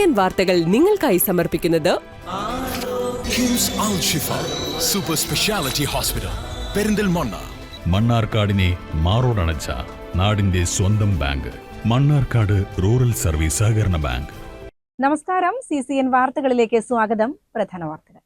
CCN വാർത്തകൾ നിങ്ങൾക്കായി സമർപ്പിക്കുന്നത് കിംസ് അൽ ഷിഫ സൂപ്പർ സ്പെഷ്യാലിറ്റി ഹോസ്പിറ്റൽ പെരിന്തൽമണ്ണ. മണ്ണാർക്കാടിനെ മാറോടണച്ച നാടിന്റെ സ്വന്തം ബാങ്ക് മണ്ണാർക്കാട് റൂറൽ സർവീസ് സഹകരണ ബാങ്ക്. നമസ്കാരം, CCN വാർത്തകളിലേക്ക് സ്വാഗതം. പ്രധാന വാർത്തകൾ.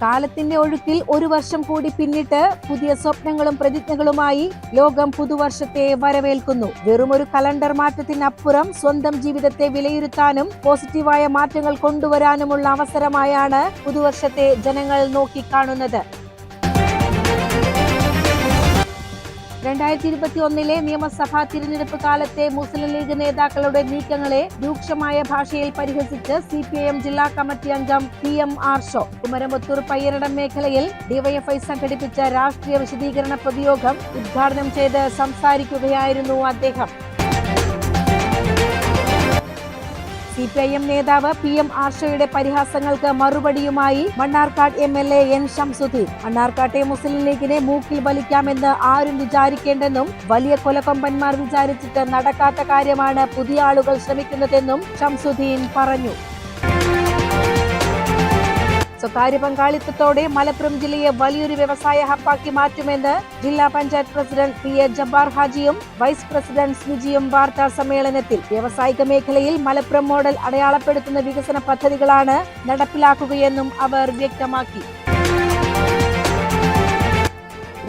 കാലത്തിന്റെ ഒഴുക്കിൽ ഒരു വർഷം കൂടി പിന്നിട്ട് പുതിയ സ്വപ്നങ്ങളും പ്രതിജ്ഞകളുമായി ലോകം പുതുവർഷത്തെ വരവേൽക്കുന്നു. വെറുമൊരു കലണ്ടർ മാറ്റത്തിനപ്പുറം സ്വന്തം ജീവിതത്തെ വിലയിരുത്താനും പോസിറ്റീവായ മാറ്റങ്ങൾ കൊണ്ടുവരാനുമുള്ള അവസരമായാണ് പുതുവർഷത്തെ ജനങ്ങൾ നോക്കിക്കാണുന്നത്. 2021 നിയമസഭാ തിരഞ്ഞെടുപ്പ് കാലത്തെ മുസ്ലിം ലീഗ് നേതാക്കളുടെ നീക്കങ്ങളെ രൂക്ഷമായ ഭാഷയിൽ പരിഹസിച്ച് CPIM ജില്ലാ കമ്മിറ്റി അംഗം PM ആർഷോ കുമരമ്പത്തൂർ പയ്യനടം മേഖലയിൽ DYFI സംഘടിപ്പിച്ച രാഷ്ട്രീയ വിശദീകരണ പൊതുയോഗം ഉദ്ഘാടനം ചെയ്ത് സംസാരിക്കുകയായിരുന്നു അദ്ദേഹം. CPIM നേതാവ് PM ആർഷയുടെ പരിഹാസങ്ങൾക്ക് മറുപടിയുമായി മണ്ണാർക്കാട് MLA N ഷംസുദ്ദീൻ മണ്ണാർക്കാട്ടെ മുസ്ലിം ലീഗിനെ മൂക്കിൽ വലിക്കാമെന്ന് ആരും വിചാരിക്കേണ്ടെന്നും വലിയ കൊലക്കൊമ്പന്മാർ വിചാരിച്ചിട്ട് നടക്കാത്ത കാര്യമാണ് പുതിയ ആളുകൾ ശ്രമിക്കുന്നതെന്നും ഷംസുദ്ദീൻ പറഞ്ഞു. സ്വകാര്യ പങ്കാളിത്തത്തോടെ മലപ്പുറം ജില്ലയെ വലിയൊരു വ്യവസായ ഹബ്ബാക്കി മാറ്റുമെന്ന് ജില്ലാ പഞ്ചായത്ത് പ്രസിഡന്റ് PA ജബ്ബാർ ഹാജിയും വൈസ് പ്രസിഡന്റ് സ്മിജിയും വാർത്താ സമ്മേളനത്തിൽ. വ്യാവസായിക മേഖലയിൽ മലപ്പുറം മോഡൽ അടയാളപ്പെടുത്തുന്ന വികസന പദ്ധതികളാണ് നടപ്പിലാക്കുകയെന്നും അവർ വ്യക്തമാക്കി.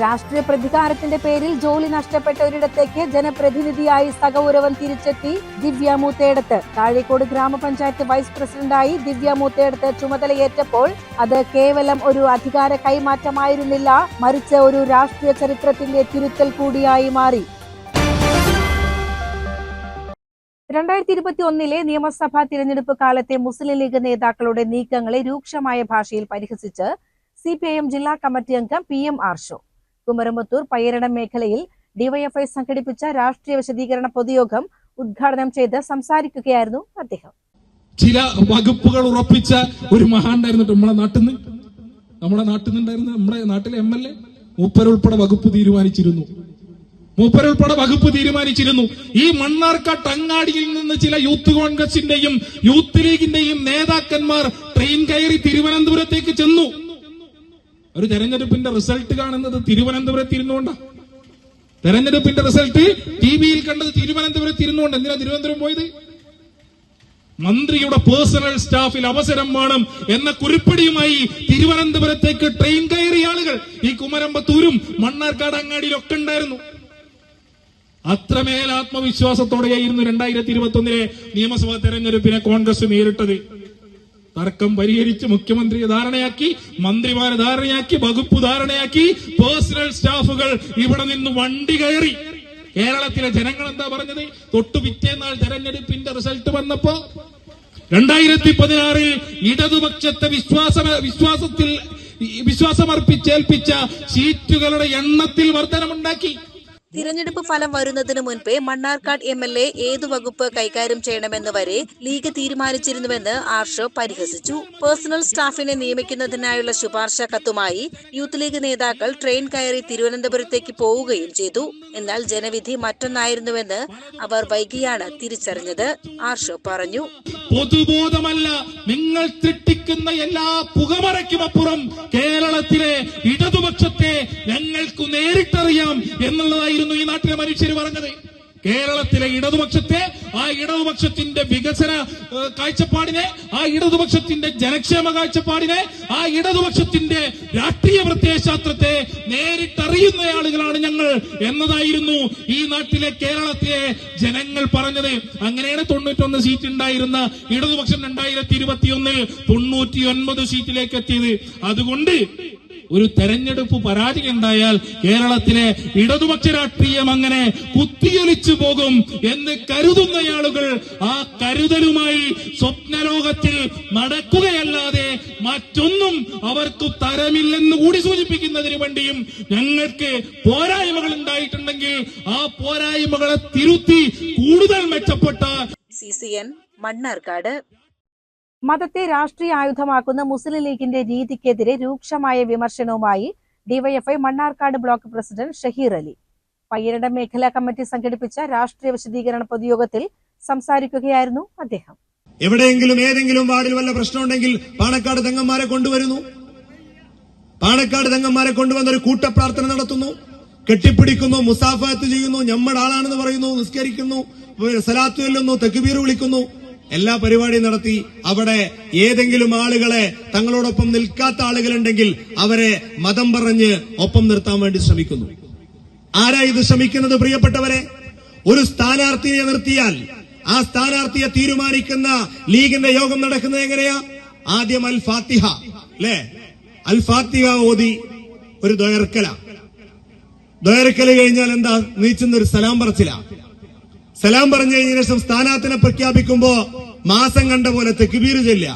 രാഷ്ട്രീയ പ്രതികാരത്തിന്റെ പേരിൽ ജോലി നഷ്ടപ്പെട്ട ഒരിടത്തേക്ക് ജനപ്രതിനിധിയായി സഹൗരവം തിരിച്ചെത്തി ദിവ്യ മൂത്തേടത്ത്. താഴേക്കോട് ഗ്രാമപഞ്ചായത്ത് വൈസ് പ്രസിഡന്റായി ദിവ്യ മൂത്തേടത്ത് ചുമതലയേറ്റപ്പോൾ അത് കേവലം ഒരു അധികാര കൈമാറ്റമായിരുന്നില്ല, മറിച്ച് ഒരു രാഷ്ട്രീയ ചരിത്രത്തിന്റെ തിരുത്തൽ കൂടിയായി മാറി. 2021 നിയമസഭാ തിരഞ്ഞെടുപ്പ് കാലത്തെ മുസ്ലിം ലീഗ് നേതാക്കളുടെ നീക്കങ്ങളെ രൂക്ഷമായ ഭാഷയിൽ പരിഹസിച്ച് CPIM ജില്ലാ കമ്മിറ്റി അംഗം PM ആർഷോ കുമരമ്പത്തൂർ പയ്യനടം മേഖലയിൽ DYFI സംഘടിപ്പിച്ച രാഷ്ട്രീയ വിശദീകരണ പൊതുയോഗം ഉദ്ഘാടനം ചെയ്ത് സംസാരിക്കുകയായിരുന്നു അദ്ദേഹം. ചില വകുപ്പുകൾ ഉറപ്പിച്ച ഒരു മഹാണ്ടായിരുന്നു നമ്മുടെ നാട്ടിൽ നിന്നുണ്ടായിരുന്ന നമ്മുടെ നാട്ടിലെ MLA മൂപ്പരുൾപ്പെടെ വകുപ്പ് തീരുമാനിച്ചിരുന്നു. ഈ മണ്ണാർക്കാട് അങ്ങാടിയിൽ നിന്ന് ചില യൂത്ത് കോൺഗ്രസിന്റെയും യൂത്ത് ലീഗിന്റെയും നേതാക്കന്മാർ ട്രെയിൻ കയറി തിരുവനന്തപുരത്തേക്ക് ചെന്നു. ഒരു തെരഞ്ഞെടുപ്പിന്റെ റിസൾട്ട് കാണുന്നത് തിരുവനന്തപുരത്ത് ഇരുന്നുകൊണ്ടാണ്. തെരഞ്ഞെടുപ്പിന്റെ റിസൾട്ട് TVയിൽ കണ്ടത് തിരുവനന്തപുരത്ത് ഇരുന്നുകൊണ്ട്. എന്തിനാ തിരുവനന്തപുരം പോയത്? മന്ത്രിയുടെ പേഴ്സണൽ സ്റ്റാഫിൽ അവസരം വേണം എന്ന കുറിപ്പടിയുമായി തിരുവനന്തപുരത്തേക്ക് ട്രെയിൻ കയറിയ ആളുകൾ ഈ കുമരമ്പത്തൂരും മണ്ണാർക്കാട് അങ്ങാടിയിലൊക്കെ ഉണ്ടായിരുന്നു. അത്രമേൽ ആത്മവിശ്വാസത്തോടെയായിരുന്നു 2021 നിയമസഭാ തെരഞ്ഞെടുപ്പിനെ കോൺഗ്രസ് നേരിട്ടത്. തർക്കം പരിഹരിച്ച് മുഖ്യമന്ത്രിയെ ധാരണയാക്കി, മന്ത്രിമാരെ ധാരണയാക്കി, വകുപ്പ് ധാരണയാക്കി, പേഴ്സണൽ സ്റ്റാഫുകൾ ഇവിടെ നിന്ന് വണ്ടി കയറി. കേരളത്തിലെ ജനങ്ങൾ എന്താ പറഞ്ഞത്? തൊട്ടു പിറ്റേന്നാൾ തെരഞ്ഞെടുപ്പിന്റെ റിസൾട്ട് വന്നപ്പോ 2016 ഇടതുപക്ഷത്തെ വിശ്വാസമർപ്പിച്ചേൽപ്പിച്ച സീറ്റുകളുടെ എണ്ണത്തിൽ വർധനമുണ്ടാക്കി. തിരഞ്ഞെടുപ്പ് ഫലം വരുന്നതിന് മുൻപേ മണ്ണാർക്കാട് MLA ഏതു വകുപ്പ് കൈകാര്യം ചെയ്യണമെന്ന് വരെ ലീഗ് തീരുമാനിച്ചിരുന്നുവെന്ന് ആർഷോ പരിഹസിച്ചു. പേഴ്സണൽ സ്റ്റാഫിനെ നിയമിക്കുന്നതിനായുള്ള ശുപാർശ കത്തുമായി യൂത്ത് ലീഗ് നേതാക്കൾ ട്രെയിൻ കയറി തിരുവനന്തപുരത്തേക്ക് പോവുകയും ചെയ്തു. എന്നാൽ ജനവിധി മറ്റൊന്നായിരുന്നുവെന്ന് അവർ വൈകിയാണ് തിരിച്ചറിഞ്ഞത്. ആർഷോ പറഞ്ഞു. പൊതുബോധമല്ല, നിങ്ങൾ സൃഷ്ടിക്കുന്ന എല്ലാ പുകമറയ്ക്കുമപ്പുറം കേരളത്തിലെ ഇടതുപക്ഷത്തെ ഞങ്ങൾക്ക് നേരിട്ടറിയാം എന്നുള്ളതായിരുന്നു ഈ നാട്ടിലെ മനുഷ്യർ പറഞ്ഞത്. കേരളത്തിലെ ഇടതുപക്ഷത്തെ, ആ ഇടതുപക്ഷത്തിന്റെ വികസന കാഴ്ചപ്പാടിനെ, ആ ഇടതുപക്ഷത്തിന്റെ ജനക്ഷേമ കാഴ്ചപ്പാടിനെ, ആ ഇടതുപക്ഷത്തിന്റെ രാഷ്ട്രീയ പ്രത്യയശാസ്ത്രത്തെ നേരിട്ടറിയുന്ന ആളുകളാണ് ഞങ്ങൾ എന്നതായിരുന്നു ഈ നാട്ടിലെ കേരളത്തിലെ ജനങ്ങൾ പറഞ്ഞത്. അങ്ങനെയാണ് 91 സീറ്റ് ഉണ്ടായിരുന്ന ഇടതുപക്ഷം 2021 99 സീറ്റിലേക്ക് എത്തിയത്. അതുകൊണ്ട് ഒരു തെരഞ്ഞെടുപ്പ് പരാജയം ഉണ്ടായാൽ കേരളത്തിലെ ഇടതുപക്ഷ രാഷ്ട്രീയം അങ്ങനെ കുത്തിയൊലിച്ചു പോകും എന്ന് കരുതുന്ന ആളുകൾ ആ കരുതലുമായി സ്വപ്നലോകത്തിൽ നടക്കുകയല്ലാതെ മറ്റൊന്നും അവർക്ക് തരമില്ലെന്ന് കൂടി സൂചിപ്പിക്കുന്നതിന് വേണ്ടിയും ഞങ്ങൾക്ക് പോരായ്മകൾ ഉണ്ടായിട്ടുണ്ടെങ്കിൽ ആ പോരായ്മകളെ തിരുത്തി കൂടുതൽ മെച്ചപ്പെട്ട CCN മണ്ണാർക്കാട്. മതത്തെ രാഷ്ട്രീയ ആയുധമാക്കുന്ന മുസ്ലിം ലീഗിന്റെ രീതിക്കെതിരെ രൂക്ഷമായ വിമർശനവുമായി DYFI Mannarkkad block president Shaheer Ali. Payyanadam മേഖലാ കമ്മിറ്റി സംഘടിപ്പിച്ച രാഷ്ട്രീയ വിശദീകരണ പൊതുയോഗത്തിൽ സംസാരിക്കുകയായിരുന്നു അദ്ദേഹം. എവിടെയെങ്കിലും ഏതെങ്കിലും വാർഡിൽ വല്ല പ്രശ്നമുണ്ടെങ്കിൽ പാണക്കാട് തങ്ങന്മാരെ കൊണ്ടുവരുന്നു. പാണക്കാട് തങ്ങന്മാരെ കൊണ്ടുവന്ന ഒരു കൂട്ടപ്രാർത്ഥന നടത്തുന്നു, കെട്ടിപ്പിടിക്കുന്നു, മുസാഫത്ത് ചെയ്യുന്നു, നമ്മുടെ ആളാണെന്ന് പറയുന്നു, നിസ്കരിക്കുന്നു, സലാത്ത് ചൊല്ലുന്നു, തക്ബീർ വിളിക്കുന്നു, എല്ലാ പരിപാടിയും നടത്തി അവിടെ ഏതെങ്കിലും ആളുകളെ തങ്ങളോടൊപ്പം നിൽക്കാത്ത ആളുകളുണ്ടെങ്കിൽ അവരെ മതം പറഞ്ഞ് ഒപ്പം നിർത്താൻ വേണ്ടി ശ്രമിക്കുന്നു. ആരാ ഇത് ശ്രമിക്കുന്നത്? പ്രിയപ്പെട്ടവരെ, ഒരു സ്ഥാനാർത്ഥിയെ നിർത്തിയാൽ ആ സ്ഥാനാർത്ഥിയെ തീരുമാനിക്കുന്ന ലീഗിന്റെ യോഗം നടക്കുന്നത് എങ്ങനെയാ? ആദ്യം അൽ ഫാത്തിഹ, അല്ലേ? അൽ ഫാത്തിഹ ഓതി ഒരു ദ്വയർക്കല് കഴിഞ്ഞാൽ എന്താ? നീച്ചുന്ന ഒരു സലാം പറച്ചില. സലാം പറഞ്ഞു കഴിഞ്ഞ ശേഷം സ്ഥാനാർത്ഥിനെ പ്രഖ്യാപിക്കുമ്പോ മാസം കണ്ട പോലെ തക്ബീർ ചൊല്ലുക.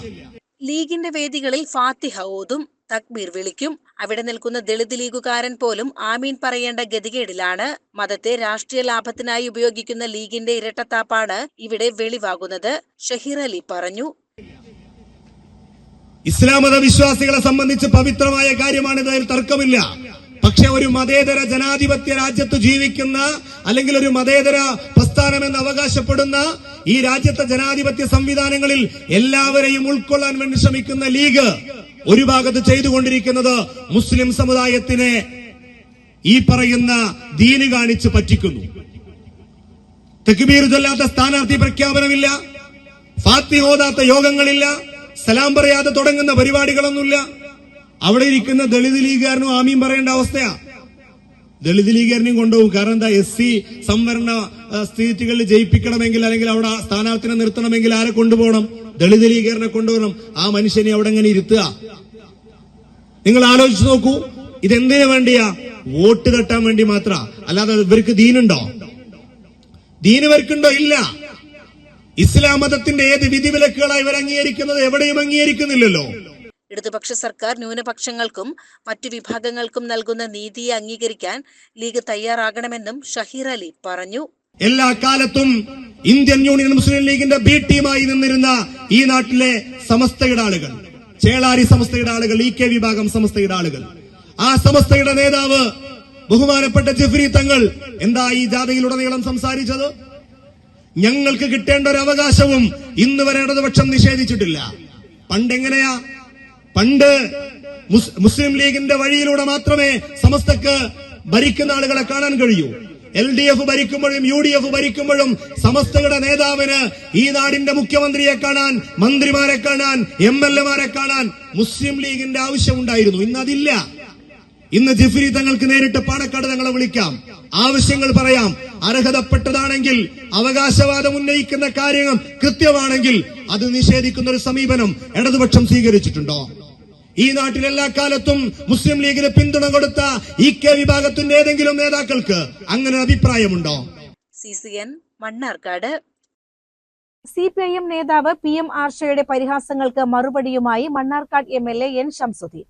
ലീഗിന്റെ വേദികളിൽ ഫാത്തിഹ ഓതും, തക്ബീർ വിളിക്കും. അവിടെ നിൽക്കുന്ന ദളിത് ലീഗുകാരൻ പോലും ആമീൻ പറയേണ്ട ഗതികേടിലാണ്. മതത്തെ രാഷ്ട്രീയ ലാഭത്തിനായി ഉപയോഗിക്കുന്ന ലീഗിന്റെ ഇരട്ടത്താപ്പാണ് ഇവിടെ വെളിവാകുന്നത്. ഷഹീർ അലി പറഞ്ഞു. ഇസ്ലാം മത വിശ്വാസികളെ സംബന്ധിച്ച് പവിത്രമായ കാര്യമാണിത്, അതിൽ തർക്കമില്ല. പക്ഷെ ഒരു മതേതര ജനാധിപത്യ രാജ്യത്ത് ജീവിക്കുന്ന, അല്ലെങ്കിൽ ഒരു മതേതര പ്രസ്ഥാനമെന്ന് അവകാശപ്പെടുന്ന ഈ രാജ്യത്തെ ജനാധിപത്യ സംവിധാനങ്ങളിൽ എല്ലാവരെയും ഉൾക്കൊള്ളാൻ വേണ്ടി ശ്രമിക്കുന്ന ലീഗ് ഒരു ഭാഗത്ത് ചെയ്തുകൊണ്ടിരിക്കുന്നത് മുസ്ലിം സമുദായത്തിനെ ഈ പറയുന്ന ദീന് കാണിച്ച് പറ്റിക്കുന്നു. തക്ബീർ ചൊല്ലാത്ത സ്ഥാനാർത്ഥി പ്രഖ്യാപനമില്ല, ഫാത്തിഹ ഓതാത്ത യോഗങ്ങളില്ല, സലാം പറയാതെ തുടങ്ങുന്ന പരിപാടികളൊന്നുമില്ല. അവിടെ ഇരിക്കുന്ന ദളിത് ലീഗുകാരനും ആമീൻ പറയേണ്ട അവസ്ഥയാ. ദളിത് ലീഗുകാരനെയും കൊണ്ടുപോകും. കാരണം എന്താ? SC സംവരണ സീറ്റുകളിൽ ജയിപ്പിക്കണമെങ്കിൽ, അല്ലെങ്കിൽ അവിടെ സ്ഥാനാർത്ഥിനെ നിർത്തണമെങ്കിൽ ആരെ കൊണ്ടുപോകണം? ദളിത് ലീഗുകാരനെ കൊണ്ടുപോകണം. ആ മനുഷ്യനെ അവിടെ എങ്ങനെ ഇരുത്തുക? നിങ്ങൾ ആലോചിച്ച് നോക്കൂ. ഇതെന്തിനു വേണ്ടിയാ? വോട്ട് തട്ടാൻ വേണ്ടി മാത്ര. അല്ലാതെ ഇവർക്ക് ദീനുണ്ടോ? ദീൻ ഇവർക്കുണ്ടോ? ഇല്ല. ഇസ്ലാം മതത്തിന്റെ ഏത് വിധിവിലക്കുകളാണ് ഇവർ അംഗീകരിക്കുന്നത്? എവിടെയും അംഗീകരിക്കുന്നില്ലല്ലോ. ഇടതുപക്ഷ സർക്കാർ ന്യൂനപക്ഷങ്ങൾക്കും മറ്റു വിഭാഗങ്ങൾക്കും നൽകുന്ന നീതിയെ അംഗീകരിക്കാൻ ലീഗ് തയ്യാറാകണമെന്നും ഷഹീർ അലി പറഞ്ഞു. എല്ലാ കാലത്തും ഇന്ത്യൻ യൂണിയൻ മുസ്ലിം ലീഗിന്റെ ബി ടീമായി നിന്നിരുന്ന ഈ നാട്ടിലെ സമസ്തയുടെ ആളുകൾ, ചേളാരി സമസ്തയുടെ ആളുകൾ, EK വിഭാഗം സമസ്തയുടെ ആളുകൾ, ആ സമസ്തയുടെ നേതാവ് ബഹുമാനപ്പെട്ട ജിഫ്രി തങ്ങൾ എന്താ ഈ ജാഥയിലുടനീളം സംസാരിച്ചത്? ഞങ്ങൾക്ക് കിട്ടേണ്ട ഒരു അവകാശവും ഇന്ന് വരെ ഇടതുപക്ഷം നിഷേധിച്ചിട്ടില്ല. പണ്ടെങ്ങനെയാ? പണ്ട് മുസ്ലിം ലീഗിന്റെ വഴിയിലൂടെ മാത്രമേ സമസ്തക്ക് ഭരിക്കുന്ന ആളുകളെ കാണാൻ കഴിയൂ. LDF ഭരിക്കുമ്പോഴും UDF ഭരിക്കുമ്പോഴും സമസ്തയുടെ നേതാവിന് ഈ നാടിന്റെ മുഖ്യമന്ത്രിയെ കാണാൻ, മന്ത്രിമാരെ കാണാൻ, MLA-മാരെ കാണാൻ മുസ്ലിം ലീഗിന്റെ ആവശ്യമുണ്ടായിരുന്നു. ഇന്ന് അതില്ല. ഇന്ന് ജിഫ്രി തങ്ങൾക്ക് നേരിട്ട് പാണക്കാട് തങ്ങളെ വിളിക്കാം, ആവശ്യങ്ങൾ പറയാം. അർഹതപ്പെട്ടതാണെങ്കിൽ, അവകാശവാദം ഉന്നയിക്കുന്ന കാര്യങ്ങൾ കൃത്യമാണെങ്കിൽ അത് നിഷേധിക്കുന്ന ഒരു സമീപനം ഇടതുപക്ഷം സ്വീകരിച്ചിട്ടുണ്ടോ? ഈ നാട്ടിൽ എല്ലാ കാലത്തും മുസ്ലിം ലീഗിന് പിന്തുണ കൊടുത്ത EK വിഭാഗത്തിന്റെ ഏതെങ്കിലും നേതാക്കൾക്ക് അങ്ങനെ അഭിപ്രായമുണ്ടോ? CCN മണ്ണാർക്കാട്. CPIM നേതാവ് PM ആർഷയുടെ പരിഹാസങ്ങൾക്ക് മറുപടിയുമായി മണ്ണാർക്കാട് MLA N ഷംസുദ്ദീൻ.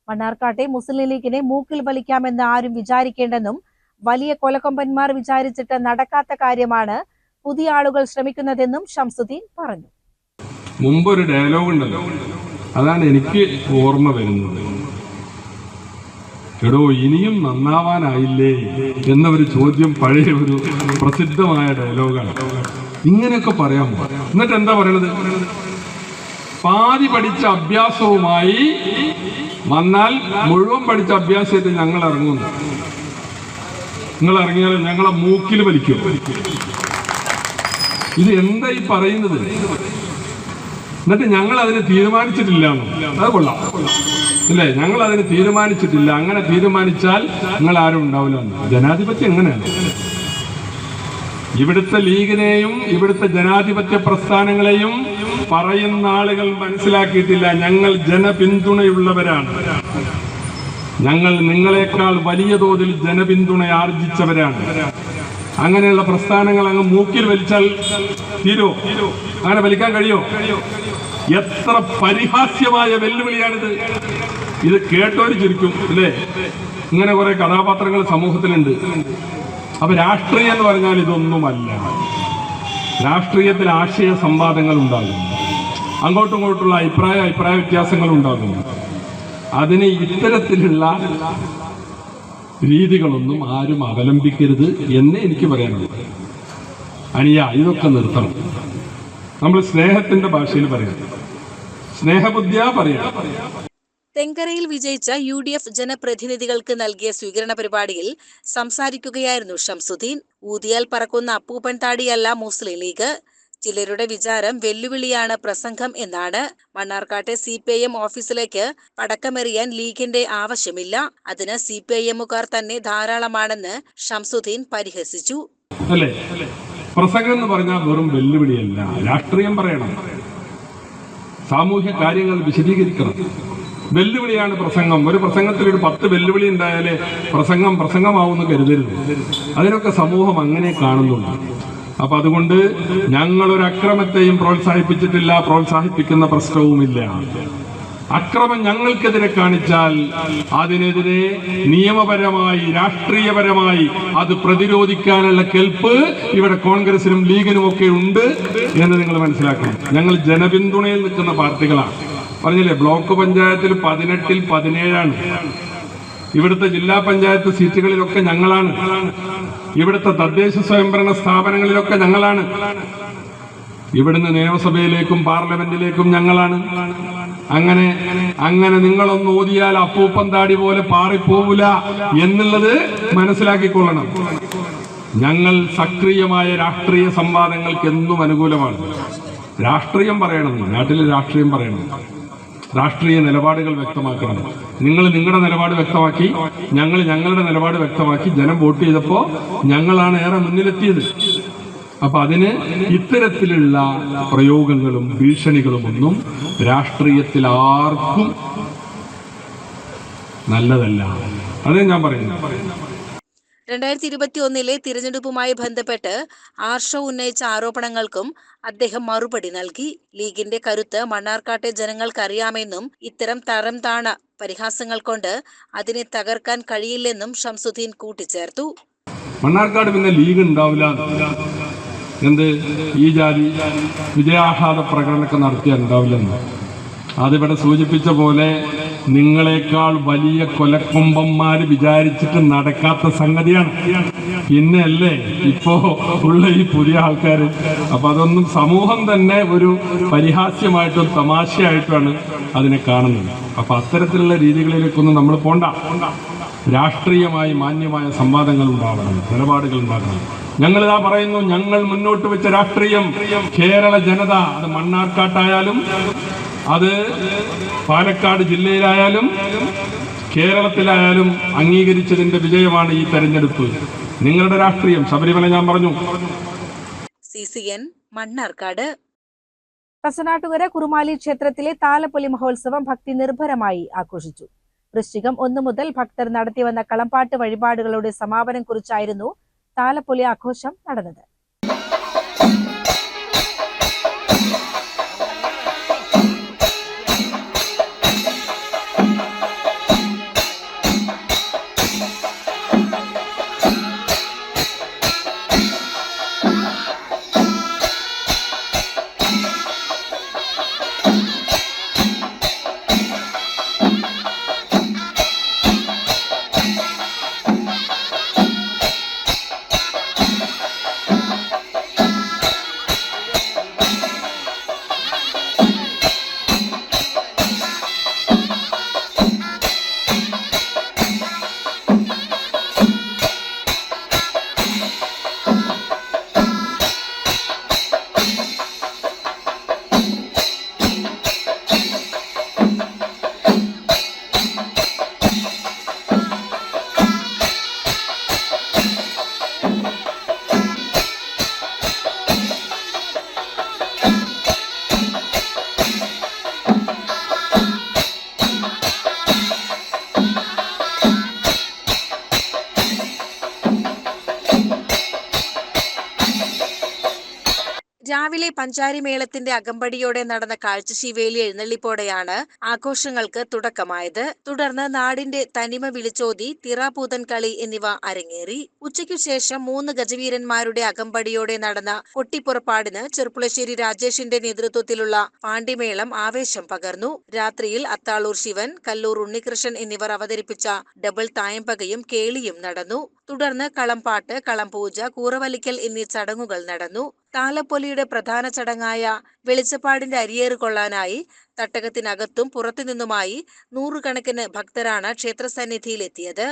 മണ്ണാർക്കാട്ടെ മുസ്ലിം ലീഗിനെ മൂക്കിൽ വലിക്കാമെന്ന് ആരും വിചാരിക്കേണ്ടെന്നും വലിയ കൊലക്കൊമ്പന്മാർ വിചാരിച്ചിട്ട് നടക്കാത്ത കാര്യമാണ് പുതിയ ആളുകൾ ശ്രമിക്കുന്നതെന്നും ഷംസുദ്ദീൻ പറഞ്ഞു. മുമ്പൊരു ഡയലോഗ് ഉണ്ടല്ലോ, അതാണ് എനിക്ക് ഓർമ്മ വരുന്നത്. എടോ ഇനിയും നന്നാവാനായില്ലേ എന്നൊരു ചോദ്യം പഴയ ഒരു പ്രസിദ്ധമായ ഡയലോഗാണ്. ഇങ്ങനെയൊക്കെ പറയാമോ? എന്നിട്ട് എന്താ പറയണത്? പാതി പഠിച്ച അഭ്യാസവുമായി വന്നാൽ മുഴുവൻ പഠിച്ച അഭ്യാസത്തിൽ ഞങ്ങൾ ഇറങ്ങുന്നു. നിങ്ങൾ ഇറങ്ങിയാൽ ഞങ്ങളെ മൂക്കിൽ വലിക്കും. ഇത് എന്താ ഈ പറയുന്നത്? എന്നിട്ട് ഞങ്ങൾ അതിന് തീരുമാനിച്ചിട്ടില്ല. അത് കൊള്ളാം അല്ലേ? ഞങ്ങൾ അതിന് തീരുമാനിച്ചിട്ടില്ല. അങ്ങനെ തീരുമാനിച്ചാൽ നിങ്ങൾ ആരും ഉണ്ടാവില്ല. ജനാധിപത്യം എങ്ങനെയാണ്? ഇവിടുത്തെ ലീഗിനെയും ഇവിടുത്തെ ജനാധിപത്യ പ്രസ്ഥാനങ്ങളെയും പറയുന്ന ആളുകൾ മനസ്സിലാക്കിയിട്ടില്ല. ഞങ്ങൾ ജനപിന്തുണയുള്ളവരാണ്. ഞങ്ങൾ നിങ്ങളെക്കാൾ വലിയ തോതിൽ ജനപിന്തുണ ആർജിച്ചവരാണ്. അങ്ങനെയുള്ള പ്രസ്ഥാനങ്ങൾ അങ്ങ് മൂക്കിൽ വലിച്ചാൽ തീരോ? അങ്ങനെ വലിക്കാൻ കഴിയോ? എത്ര പരിഹാസ്യമായ വെല്ലുവിളിയാണിത്! ഇത് കേട്ടോര് ചിരിക്കും അല്ലേ? ഇങ്ങനെ കുറെ കഥാപാത്രങ്ങൾ സമൂഹത്തിലുണ്ട്. അപ്പൊ രാഷ്ട്രീയം എന്ന് പറഞ്ഞാൽ ഇതൊന്നുമല്ല. രാഷ്ട്രീയത്തിൽ ആശയ സംവാദങ്ങൾ ഉണ്ടാകും, അങ്ങോട്ടും ഇങ്ങോട്ടുള്ള അഭിപ്രായ വ്യത്യാസങ്ങൾ ഉണ്ടാകും. അതിന് ഇത്തരത്തിലുള്ള രീതികളൊന്നും ആരും അവലംബിക്കരുത് എന്ന് എനിക്ക് പറയാനുള്ളത്. അനിയ, ഇതൊക്കെ നിർത്തണം. നമ്മൾ സ്നേഹത്തിന്റെ ഭാഷയിൽ പറയാം, സ്നേഹബുദ്ധിയാ പറയാം. തെങ്കരയിൽ വിജയിച്ച UDF ജനപ്രതിനിധികൾക്ക് നൽകിയ സ്വീകരണ പരിപാടിയിൽ സംസാരിക്കുകയായിരുന്നു ഷംസുദ്ദീൻ. ഊതിയാൽ പറക്കുന്ന അപ്പൂപ്പൻ താടിയല്ല മുസ്ലിം ലീഗ്. ചിലരുടെ വിചാരം വെല്ലുവിളിയാണ് പ്രസംഗം എന്നാണ്. മണ്ണാർക്കാട്ടെ CPIM ഓഫീസിലേക്ക് പടക്കമെറിയാൻ ലീഗിന്റെ ആവശ്യമില്ല, അതിന് CPIMകാർ തന്നെ ധാരാളമാണെന്ന് ഷംസുദ്ദീൻ പരിഹസിച്ചു. അല്ലേ, പ്രസംഗം എന്ന് പറഞ്ഞാൽ വെറും വെല്ലുവിളിയല്ല, രാഷ്ട്രീയം പറയണം, സാമൂഹ്യ കാര്യങ്ങൾ വിശദീകരിക്കണം. വെല്ലുവിളിയാണ് പ്രസംഗം. ഒരു പ്രസംഗത്തിൽ ഒരു 10 വെല്ലുവിളി ഉണ്ടായാലേ പ്രസംഗമാവുമെന്ന് കരുതരുത്. അതിനൊക്കെ സമൂഹം അങ്ങനെ കാണുന്നുണ്ട്. അപ്പൊ അതുകൊണ്ട് ഞങ്ങളൊരു അക്രമത്തെയും പ്രോത്സാഹിപ്പിച്ചിട്ടില്ല, പ്രോത്സാഹിപ്പിക്കുന്ന പ്രശ്നവുമില്ല. അക്രമം ഞങ്ങൾക്കെതിരെ കാണിച്ചാൽ അതിനെതിരെ നിയമപരമായി രാഷ്ട്രീയപരമായി അത് പ്രതിരോധിക്കാനുള്ള കെൽപ്പ് ഇവിടെ കോൺഗ്രസിനും ലീഗിനും ഒക്കെ ഉണ്ട് എന്ന് നിങ്ങൾ മനസ്സിലാക്കണം. ഞങ്ങൾ ജനപിന്തുണയിൽ നിൽക്കുന്ന പാർട്ടികളാണ്. പറഞ്ഞില്ലേ, ബ്ലോക്ക് പഞ്ചായത്തിൽ 18-ൽ 17 ഇവിടുത്തെ ജില്ലാ പഞ്ചായത്ത് സീറ്റുകളിലൊക്കെ ഞങ്ങളാണ്. ഇവിടുത്തെ തദ്ദേശ സ്വയംഭരണ സ്ഥാപനങ്ങളിലൊക്കെ ഞങ്ങളാണ്. ഇവിടുന്ന് നിയമസഭയിലേക്കും പാർലമെന്റിലേക്കും ഞങ്ങളാണ്. അങ്ങനെ നിങ്ങളൊന്ന് ഓതിയാൽ അപ്പൂപ്പൻ താടി പോലെ പാറിപ്പോവില്ല എന്നുള്ളത് മനസ്സിലാക്കിക്കൊള്ളണം. ഞങ്ങൾ സക്രിയമായ രാഷ്ട്രീയ സംവാദങ്ങൾക്ക് എന്നും അനുകൂലമാണ്. രാഷ്ട്രീയം പറയണം, നാട്ടിലെ രാഷ്ട്രീയം പറയണം, രാഷ്ട്രീയ നിലപാടുകൾ വ്യക്തമാക്കണം. നിങ്ങൾ നിങ്ങളുടെ നിലപാട് വ്യക്തമാക്കി, ഞങ്ങൾ ഞങ്ങളുടെ നിലപാട് വ്യക്തമാക്കി. ജനം വോട്ട് ചെയ്തപ്പോൾ ഞങ്ങളാണ് ഏറെ മുന്നിലെത്തിയത്. അപ്പൊ അതിന് ഇത്തരത്തിലുള്ള പ്രയോഗങ്ങളും ഭീഷണികളും ഒന്നും രാഷ്ട്രീയത്തിൽ ആർക്കും നല്ലതല്ല. അതേ ഞാൻ പറയുന്നു. 2021 തിരഞ്ഞെടുപ്പുമായി ബന്ധപ്പെട്ട് ആർഷോ ഉന്നയിച്ച ആരോപണങ്ങൾക്കും അദ്ദേഹം മറുപടി നൽകി. ലീഗിന്റെ കരുത്ത് മണ്ണാർക്കാട്ടെ ജനങ്ങൾക്കറിയാമെന്നും ഇത്തരം തരം താണ പരിഹാസങ്ങൾ കൊണ്ട് അതിനെ തകർക്കാൻ കഴിയില്ലെന്നും ഷംസുദ്ദീൻ കൂട്ടിച്ചേർത്തു. മണ്ണാർക്കാട് പിന്നെ ലീഗ് ഉണ്ടാവില്ല, എന്ത് ഈ ജാതി വിജയാഹ്ലാദ പ്രകടനമൊക്കെ നടത്തിയാൽ ഉണ്ടാവില്ലെന്ന്. അതിവിടെ സൂചിപ്പിച്ച പോലെ നിങ്ങളെക്കാൾ വലിയ കൊലക്കൊമ്പന്മാര് വിചാരിച്ചിട്ട് നടക്കാത്ത സംഗതിയാണ്. പിന്നെയല്ലേ ഇപ്പോ ഉള്ള ഈ പുതിയ ആൾക്കാര്. അപ്പൊ അതൊന്നും സമൂഹം തന്നെ ഒരു പരിഹാസ്യമായിട്ടും തമാശയായിട്ടാണ് അതിനെ കാണുന്നത്. അപ്പൊ അത്തരത്തിലുള്ള രീതികളിലേക്കൊന്നും നമ്മൾ പോണ്ട. രാഷ്ട്രീയമായി മാന്യമായ സംവാദങ്ങൾ ഉണ്ടാവണം, നിലപാടുകൾ ഉണ്ടാകണം. ഞങ്ങളിതാ പറയുന്നു, ഞങ്ങൾ മുന്നോട്ട് വെച്ച രാഷ്ട്രീയം കേരള ജനത, അത് മണ്ണാർക്കാട്ടായാലും അത് പാലക്കാട് ജില്ലയിലായാലും കേരളത്തിലായാലും അംഗീകരിച്ചതിന്റെ വിജയമാണ് ഈ തെരഞ്ഞെടുപ്പ്. നിങ്ങളുടെ രാഷ്ട്രീയം ശബരിമല ഞാൻ പറഞ്ഞു. CCN മണ്ണാർക്കാട്. കസനാട്ടുകര കുറുമാലി ക്ഷേത്രത്തിലെ താലപ്പൊലി മഹോത്സവം ഭക്തി നിർഭരമായി ആഘോഷിച്ചു. വൃശ്ചികം 1 മുതൽ ഭക്തർ നടത്തിവന്ന കളംപാട്ട് വഴിപാടുകളുടെ സമാപനം കുറിച്ചായിരുന്നു താലപ്പൊലി ആഘോഷം നടന്നത്. രാവിലെ പഞ്ചാരിമേളത്തിന്റെ അകമ്പടിയോടെ നടന്ന കാഴ്ചശീവേലി എഴുന്നള്ളിപ്പോടെയാണ് ആഘോഷങ്ങൾക്ക് തുടക്കമായത്. തുടർന്ന് നാടിന്റെ തനിമ വിളിച്ചോതി തിറാപൂതൻ കളി എന്നിവ അരങ്ങേറി. ഉച്ചയ്ക്കു ശേഷം 3 ഗജവീരന്മാരുടെ അകമ്പടിയോടെ നടന്ന കൊട്ടിപ്പുറപ്പാടിന് ചെർപ്പുളശ്ശേരി രാജേഷിന്റെ നേതൃത്വത്തിലുള്ള പാണ്ടിമേളം ആവേശം പകർന്നു. രാത്രിയിൽ അത്താളൂർ ശിവൻ, കല്ലൂർ ഉണ്ണികൃഷ്ണൻ എന്നിവർ അവതരിപ്പിച്ച ഡബിൾ തായമ്പകയും കേളിയും നടന്നു. തുടർന്ന് കളംപാട്ട്, കളംപൂജ, കൂറവലിക്കൽ എന്നീ ചടങ്ങുകൾ നടന്നു. താലപ്പൊലിയുടെ പ്രധാന ചടങ്ങായ വെളിച്ചപ്പാടിന്റെ അരിയേറ് കൊള്ളാനായി തട്ടകത്തിനകത്തും പുറത്തുനിന്നുമായി നൂറുകണക്കിന് ഭക്തരാണ് ക്ഷേത്രസന്നിധിയിലെത്തിയത്.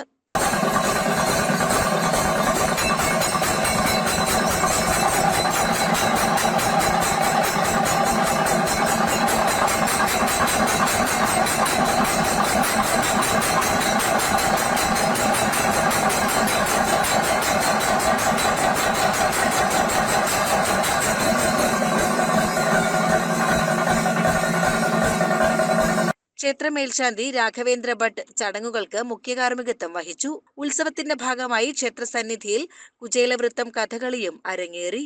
ക്ഷേത്ര മേൽശാന്തി രാഘവേന്ദ്ര ഭട്ട് ചടങ്ങുകൾക്ക് മുഖ്യകാർമ്മികത്വം വഹിച്ചു. ഉത്സവത്തിന്റെ ഭാഗമായി ക്ഷേത്രസന്നിധിയിൽ കുചേലവൃത്തം, കഥകളിയും അരങ്ങേറി.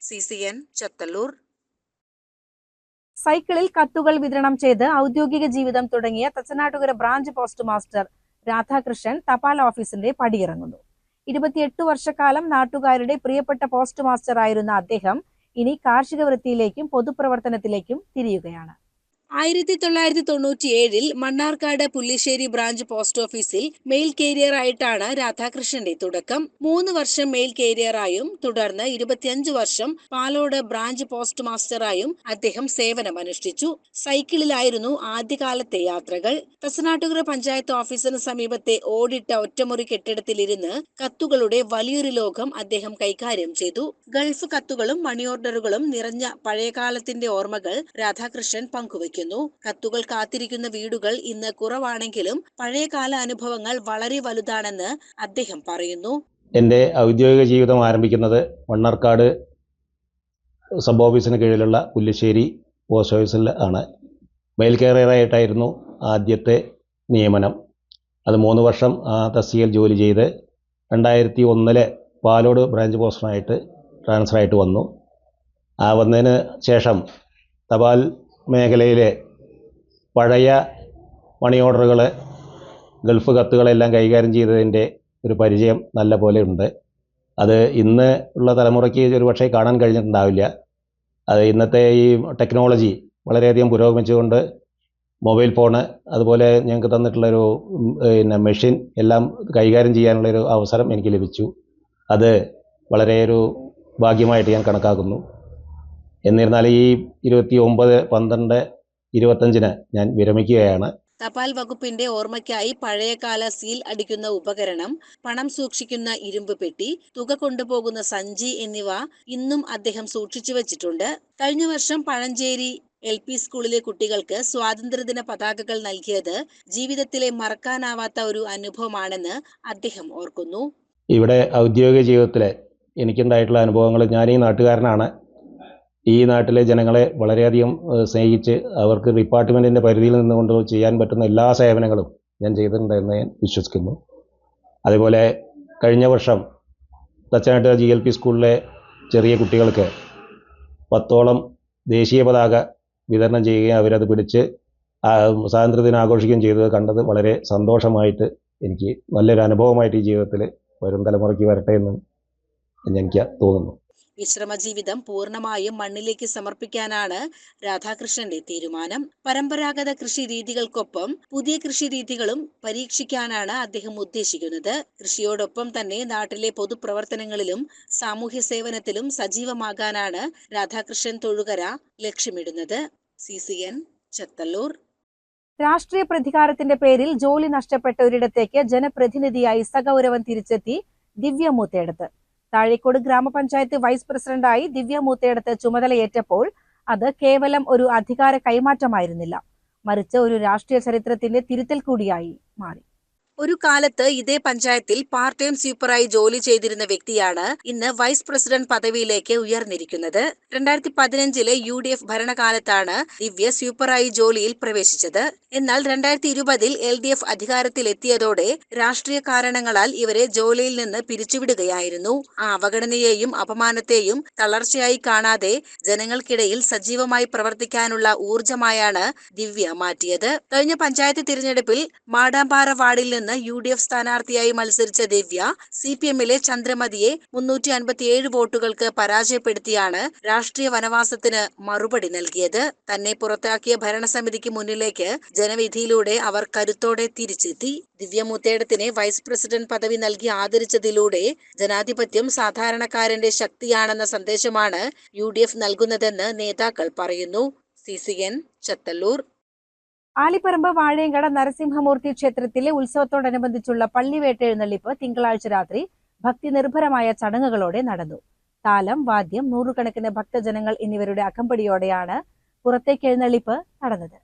CCN ചത്തല്ലൂർ. സൈക്കിളിൽ കത്തുകൾ വിതരണം ചെയ്ത് ഔദ്യോഗിക ജീവിതം തുടങ്ങിയ Thachanattukara branch post master Radhakrishnan തപാൽ ഓഫീസിന്റെ പടിയിറങ്ങുന്നു. 28 വർഷക്കാലം നാട്ടുകാരുടെ പ്രിയപ്പെട്ട പോസ്റ്റ് മാസ്റ്റർ ആയിരുന്ന അദ്ദേഹം ഇനി കാർഷിക വൃത്തിയിലേക്കും പൊതുപ്രവർത്തനത്തിലേക്കും തിരിയുകയാണ്. 1997 മണ്ണാർക്കാട് പുല്ലിശ്ശേരി ബ്രാഞ്ച് പോസ്റ്റ് ഓഫീസിൽ മെയിൽ കാരിയർ ആയിട്ടാണ് രാധാകൃഷ്ണന്റെ തുടക്കം. 3 വർഷം മെയിൽ കാരിയറായും തുടർന്ന് 25 വർഷം പാലോട് ബ്രാഞ്ച് പോസ്റ്റ് മാസ്റ്ററായും അദ്ദേഹം സേവനമനുഷ്ഠിച്ചു. സൈക്കിളിലായിരുന്നു ആദ്യകാലത്തെ യാത്രകൾ. തച്ചനാട്ടുകര പഞ്ചായത്ത് ഓഫീസിന് സമീപത്തെ ഓടിട്ട ഒറ്റമുറി കെട്ടിടത്തിലിരുന്ന് കത്തുകളുടെ വലിയൊരു ലോകം അദ്ദേഹം കൈകാര്യം ചെയ്തു. ഗൾഫ് കത്തുകളും മണി ഓർഡറുകളും നിറഞ്ഞ പഴയകാലത്തിന്റെ ഓർമ്മകൾ രാധാകൃഷ്ണൻ പങ്കുവയ്ക്കുന്നു. കത്തുകൾ കാത്തിരിക്കുന്ന വീടുകൾ ഇന്ന് കുറവാണെങ്കിലും പഴയകാല അനുഭവങ്ങൾ വളരെ വലുതാണെന്ന് അദ്ദേഹം പറയുന്നു. എൻ്റെ ഔദ്യോഗിക ജീവിതം ആരംഭിക്കുന്നത് മണ്ണാർക്കാട് സബ് ഓഫീസിന് കീഴിലുള്ള പുല്ലിശ്ശേരി പോസ്റ്റ് ഓഫീസിൽ ആണ്. മെയിൽ കാരിയറായിട്ടായിരുന്നു ആദ്യത്തെ നിയമനം. അത് 3 വർഷം ആ തസ്തികയിൽ ജോലി ചെയ്ത് 2001 പാലോട് ബ്രാഞ്ച് പോസ്റ്ററായിട്ട് ട്രാൻസ്ഫർ ആയിട്ട് വന്നു. ആ വന്നതിന് ശേഷം തപാൽ മേഖലയിലെ പഴയ മണി ഓർഡറുകൾ, ഗൾഫ് കത്തുകളെല്ലാം കൈകാര്യം ചെയ്തതിൻ്റെ ഒരു പരിചയം നല്ല പോലെ ഉണ്ട്. അത് ഇന്ന് ഉള്ള തലമുറയ്ക്ക് ഒരു പക്ഷേ കാണാൻ കഴിഞ്ഞിട്ടുണ്ടാവില്ല. അത് ഇന്നത്തെ ഈ ടെക്നോളജി വളരെയധികം പുരോഗമിച്ചുകൊണ്ട് മൊബൈൽ ഫോണ് അതുപോലെ ഞങ്ങൾക്ക് തന്നിട്ടുള്ളൊരു മെഷീൻ എല്ലാം കൈകാര്യം ചെയ്യാനുള്ളൊരു അവസരം എനിക്ക് ലഭിച്ചു. അത് വളരെ ഒരു ഭാഗ്യമായിട്ട് ഞാൻ കണക്കാക്കുന്നു. എന്നിരുന്നാൽ ഈ 29/12/25 ഞാൻ വിരമിക്കുകയാണ്. തപാൽ വകുപ്പിന്റെ ഓർമ്മയ്ക്കായി പഴയകാല സീൽ അടിക്കുന്ന ഉപകരണം, പണം സൂക്ഷിക്കുന്ന ഇരുമ്പ് പെട്ടി, തുക കൊണ്ടുപോകുന്ന സഞ്ചി എന്നിവ ഇന്നും അദ്ദേഹം സൂക്ഷിച്ചു വച്ചിട്ടുണ്ട്. കഴിഞ്ഞ വർഷം പഴഞ്ചേരി LP സ്കൂളിലെ കുട്ടികൾക്ക് സ്വാതന്ത്ര്യദിന പതാകകൾ നൽകിയത് ജീവിതത്തിലെ മറക്കാനാവാത്ത ഒരു അനുഭവമാണെന്ന് അദ്ദേഹം ഓർക്കുന്നു. ഇവിടെ ഔദ്യോഗിക ജീവിതത്തിൽ എനിക്കുണ്ടായിട്ടുള്ള അനുഭവങ്ങൾ, ഞാൻ ഈ നാട്ടുകാരനാണ്. ഈ നാട്ടിലെ ജനങ്ങളെ വളരെയധികം സ്നേഹിച്ച് അവർക്ക് ഡിപ്പാർട്ട്മെൻറ്റിൻ്റെ പരിധിയിൽ നിന്നുകൊണ്ട് ചെയ്യാൻ പറ്റുന്ന എല്ലാ സേവനങ്ങളും ഞാൻ ചെയ്തിട്ടുണ്ടെന്ന് ഞാൻ വിശ്വസിക്കുന്നു. അതുപോലെ കഴിഞ്ഞ വർഷം തച്ചനാട്ടുകര GLP സ്കൂളിലെ ചെറിയ കുട്ടികൾക്ക് 10ഓളം ദേശീയ പതാക വിതരണം ചെയ്യുകയും അവരത് പിടിച്ച് സ്വാതന്ത്ര്യദിനം ആഘോഷിക്കുകയും ചെയ്തത് കണ്ടത് വളരെ സന്തോഷമായിട്ട്, എനിക്ക് നല്ലൊരു അനുഭവമായിട്ട് ഈ ജീവിതത്തിൽ വരും തലമുറയ്ക്ക് വരട്ടെ എന്ന് എനിക്ക് തോന്നുന്നു. വിശ്രമ ജീവിതം പൂർണ്ണമായും മണ്ണിലേക്ക് സമർപ്പിക്കാനാണ് രാധാകൃഷ്ണന്റെ തീരുമാനം. പരമ്പരാഗത കൃഷി രീതികൾക്കൊപ്പം പുതിയ കൃഷി രീതികളും പരീക്ഷിക്കാനാണ് അദ്ദേഹം ഉദ്ദേശിക്കുന്നത്. കൃഷിയോടൊപ്പം തന്നെ നാട്ടിലെ പൊതുപ്രവർത്തനങ്ങളിലും സാമൂഹ്യ സേവനത്തിലും സജീവമാകാനാണ് രാധാകൃഷ്ണൻ തൊഴുകര ലക്ഷ്യമിടുന്നത്. CCN ചത്തല്ലൂർ. രാഷ്ട്രീയ പ്രതികാരത്തിന്റെ പേരിൽ ജോലി നഷ്ടപ്പെട്ട ഒരിടത്തേക്ക് ജനപ്രതിനിധിയായി സഗൗരവം തിരിച്ചെത്തി ദിവ്യ മൂത്തേടത്ത്. താഴേക്കോട് ഗ്രാമപഞ്ചായത്ത് വൈസ് പ്രസിഡന്റായി ദിവ്യ മൂത്തേടത്ത് ചുമതലയേറ്റപ്പോൾ അത് കേവലം ഒരു അധികാര കൈമാറ്റമായിരുന്നില്ല, മറിച്ച് ഒരു രാഷ്ട്രീയ ചരിത്രത്തിന്റെ തിരുത്തൽ കൂടിയായി മാറി. ഒരു കാലത്ത് ഇതേ പഞ്ചായത്തിൽ പാർട്ട് ടൈം സ്വീപ്പറായി ജോലി ചെയ്തിരുന്ന വ്യക്തിയാണ് ഇന്ന് വൈസ് പ്രസിഡന്റ് പദവിയിലേക്ക് ഉയർന്നിരിക്കുന്നത്. 2015 UDF ഭരണകാലത്താണ് ദിവ്യ സ്വീപ്പറായി ജോലിയിൽ പ്രവേശിച്ചത്. എന്നാൽ 2020 LDF അധികാരത്തിലെത്തിയതോടെ രാഷ്ട്രീയ കാരണങ്ങളാൽ ഇവരെ ജോലിയിൽ നിന്ന് പിരിച്ചുവിടുകയായിരുന്നു. ആ അവഗണനയെയും അപമാനത്തെയും തളർച്ചയായി കാണാതെ ജനങ്ങൾക്കിടയിൽ സജീവമായി പ്രവർത്തിക്കാനുള്ള ഊർജമായാണ് ദിവ്യ മാറ്റിയത്. കഴിഞ്ഞ പഞ്ചായത്ത് തിരഞ്ഞെടുപ്പിൽ മാടാമ്പാറ വാർഡിൽ നിന്ന് UDF സ്ഥാനാർത്ഥിയായി മത്സരിച്ച ദിവ്യ CPMലെ ചന്ദ്രമതിയെ 357 വോട്ടുകൾക്ക് പരാജയപ്പെടുത്തിയാണ് രാഷ്ട്രീയ വനവാസത്തിന് മറുപടി നൽകിയത്. തന്നെ പുറത്താക്കിയ ഭരണസമിതിക്ക് മുന്നിലേക്ക് ജനവിധിയിലൂടെ അവർ കരുത്തോടെ തിരിച്ചെത്തി. ദിവ്യ മൂത്തേടത്തിനെ വൈസ് പ്രസിഡന്റ് പദവി നൽകി ആദരിച്ചതിലൂടെ ജനാധിപത്യം സാധാരണക്കാരന്റെ ശക്തിയാണെന്ന സന്ദേശമാണ് UDF നൽകുന്നതെന്ന് നേതാക്കൾ പറയുന്നു. CCN ചത്തല്ലൂർ. ആലിപ്പറമ്പ് വാഴയങ്കട നരസിംഹമൂർത്തി ക്ഷേത്രത്തിലെ ഉത്സവത്തോടനുബന്ധിച്ചുള്ള പള്ളിവേട്ട എഴുന്നള്ളിപ്പ് തിങ്കളാഴ്ച രാത്രി ഭക്തി നിർഭരമായ ചടങ്ങുകളോടെ നടന്നു. താലം, വാദ്യം, നൂറുകണക്കിന് ഭക്തജനങ്ങൾ എന്നിവരുടെ അകമ്പടിയോടെയാണ് പുറത്തേക്ക് എഴുന്നള്ളിപ്പ് നടന്നത്.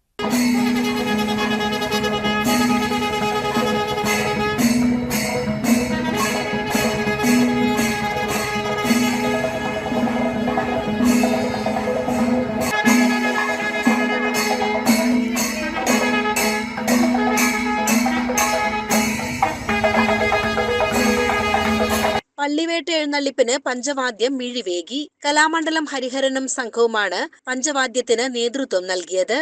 പള്ളിവേട്ട എഴുന്നള്ളിപ്പിന് പഞ്ചവാദ്യം മിഴിവേകി. കലാമണ്ഡലം ഹരിഹരനും സംഘവുമാണ് പഞ്ചവാദ്യത്തിന് നേതൃത്വം നൽകിയത്.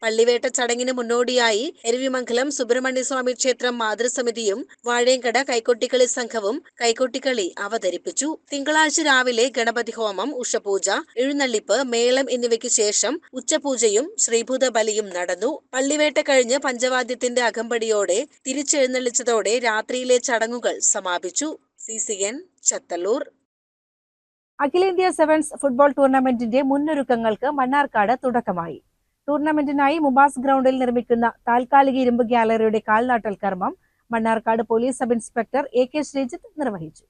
പള്ളിവേട്ട ചടങ്ങിന് മുന്നോടിയായി എരവിമംഗലം സുബ്രഹ്മണ്യസ്വാമി ക്ഷേത്രം മാതൃസമിതിയും വാഴയങ്കട കൈക്കൊട്ടിക്കളി സംഘവും കൈക്കൊട്ടിക്കളി അവതരിപ്പിച്ചു. തിങ്കളാഴ്ച രാവിലെ ഗണപതി ഹോമം, ഉഷപൂജ, എഴുന്നള്ളിപ്പ്, മേളം എന്നിവയ്ക്ക് ശേഷം ഉച്ചപൂജയും ശ്രീഭൂത ബലിയും നടന്നു. പള്ളിവേട്ട കഴിഞ്ഞ് പഞ്ചവാദ്യത്തിന്റെ അകമ്പടിയോടെ തിരിച്ചെഴുന്നള്ളിച്ചതോടെ രാത്രിയിലെ ചടങ്ങുകൾ സമാപിച്ചു. CCN ചത്തല്ലൂർ. അഖിലേന്ത്യാ സെവൻസ് ഫുട്ബോൾ ടൂർണമെന്റിന്റെ മുന്നൊരുക്കങ്ങൾക്ക് മണ്ണാർക്കാട് തുടക്കമായി. ടൂർണമെന്റിനായി മുബാസ് ഗ്രൗണ്ടിൽ നിർമ്മിക്കുന്ന താൽക്കാലിക ഇരുമ്പ് ഗ്യാലറിയുടെ കാൽനാട്ടൽ കർമ്മം Mannarkkad police sub inspector AK Sreejith നിർവഹിച്ചു.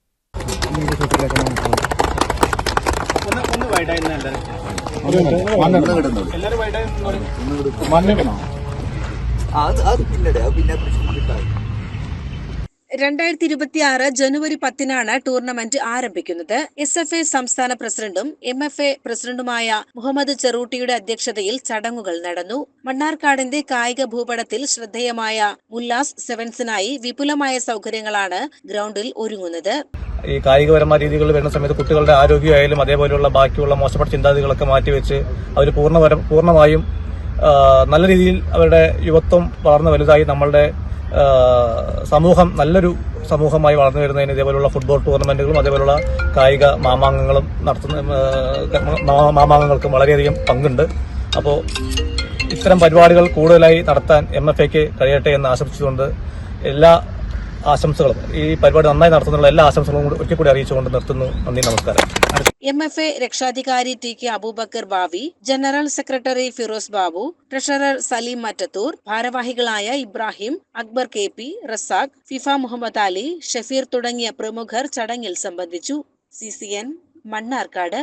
രണ്ടായിരത്തി 2026 ജനുവരി 10 ടൂർണമെന്റ് ആരംഭിക്കുന്നത്. SFA സംസ്ഥാന പ്രസിഡന്റും MFA പ്രസിഡന്റുമായ മുഹമ്മദ് ചെറൂട്ടിയുടെ അധ്യക്ഷതയിൽ ചടങ്ങുകൾ നടന്നു. മണ്ണാർക്കാടിന്റെ കായിക ഭൂപടത്തിൽ ശ്രദ്ധേയമായ മുല്ലാസ് സെവൻസിനായി വിപുലമായ സൗകര്യങ്ങളാണ് ഗ്രൗണ്ടിൽ ഒരുങ്ങുന്നത്. ഈ കായികപരമായ രീതികൾ വരുന്ന സമയത്ത് കുട്ടികളുടെ ആരോഗ്യമായാലും അതേപോലെയുള്ള ബാക്കിയുള്ള മോശപ്പെട്ട ചിന്താഗതികളൊക്കെ മാറ്റിവെച്ച് അവർ പൂർണ്ണമായും നല്ല രീതിയിൽ അവരുടെ യുവത്വം വളർന്നു വലുതായി നമ്മളുടെ സമൂഹം നല്ലൊരു സമൂഹമായി വളർന്നു വരുന്നതിന് ഇതേപോലുള്ള ഫുട്ബോൾ ടൂർണമെന്റുകളും അതേപോലുള്ള കായിക മാമാങ്കങ്ങൾക്കും വളരെയധികം പങ്കുണ്ട്. അപ്പോൾ ഇത്തരം പരിപാടികൾ കൂടുതലായി നടത്താൻ MFAക്ക് കഴിയട്ടെ എന്ന് ആശംസിച്ചുകൊണ്ട് എല്ലാ ആശംസകളും ഈ പരിപാടി നന്നായി നടത്തുന്നുള്ള എല്ലാ ആശംസകളും ഒരിക്കൽ കൂടി അറിയിച്ചുകൊണ്ട് നിർത്തുന്നു. നന്ദി, നമസ്കാരം. MFA രക്ഷാധികാരി TK Aboobacker Bavi, general secretary Firoz Babu, treasurer Saleem Mattathur, ഭാരവാഹികളായ ഇബ്രാഹിം, അക്ബർ KP, റസാഖ്, ഫിഫ മുഹമ്മദ് അലി, ഷഫീർ തുടങ്ങിയ പ്രമുഖർ ചടങ്ങിൽ സംബന്ധിച്ചു. CCN മണ്ണാർക്കാട്.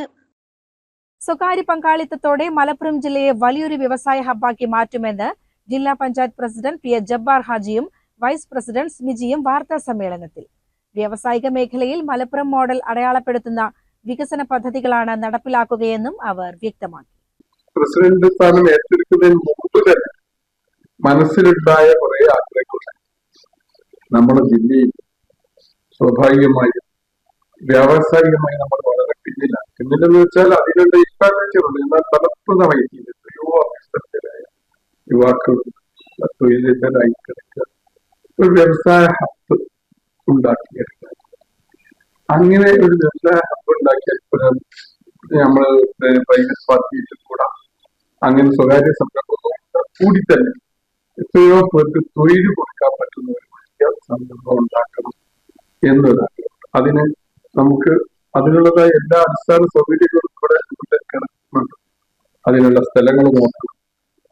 സ്വകാര്യ പങ്കാളിത്തത്തോടെ മലപ്പുറം ജില്ലയെ വലിയൊരു വ്യവസായ ഹബ്ബാക്കി മാറ്റുമെന്ന് ജില്ലാ പഞ്ചായത്ത് പ്രസിഡന്റ് PA ജബ്ബാർ ഹാജിയും വൈസ് പ്രസിഡന്റ് സ്മിജിയും വാർത്താ സമ്മേളനത്തിൽ. വ്യാവസായിക മേഖലയിൽ മലപ്പുറം മോഡൽ അടയാളപ്പെടുത്തുന്ന വികസന പദ്ധതികളാണ് നടപ്പിലാക്കുകയെന്നും അവർ വ്യക്തമാക്കി. പ്രസിഡന്റ് സ്ഥാനം ഏറ്റെടുക്കുന്നതിന് മുമ്പ് തന്നെ മനസ്സിലുണ്ടായ കുറെ ആഗ്രഹങ്ങൾ നമ്മുടെ ജില്ലയിൽ സ്വാഭാവികമായും വ്യാവസായികമായി നമ്മൾ വളരെ പിന്നിലെന്ന് വെച്ചാൽ അതിനുള്ള ഇൻഫ്രാസ്ട്രക്ചറുണ്ട്. എന്നാൽ ഫലപ്രദമായി യുവാക്കൾ തൊഴിലിതരായി കിടക്കുക ഒരു വ്യവസായ ഹബ് ഉണ്ടാക്കിയെടുക്കുക. അങ്ങനെ ഒരു വ്യവസായ ഹബ്ബ് ഉണ്ടാക്കിയാൽ നമ്മള് പ്രൈവറ്റ് പാർട്ടിയിൽ കൂടാ അങ്ങനെ സ്വകാര്യ സംരംഭങ്ങൾ കൂടി തന്നെ എത്രയോ പേർക്ക് തൊഴിൽ കൊടുക്കാൻ പറ്റുന്ന ഒരു വലിയ സംരംഭം ഉണ്ടാക്കണം എന്നതാണ്. അതിന് നമുക്ക് അതിനുള്ളതായ എല്ലാ അടിസ്ഥാന സൗകര്യങ്ങളും കൂടെ കിടക്കുന്നുണ്ട്. അതിനുള്ള സ്ഥലങ്ങൾ നോക്കണം.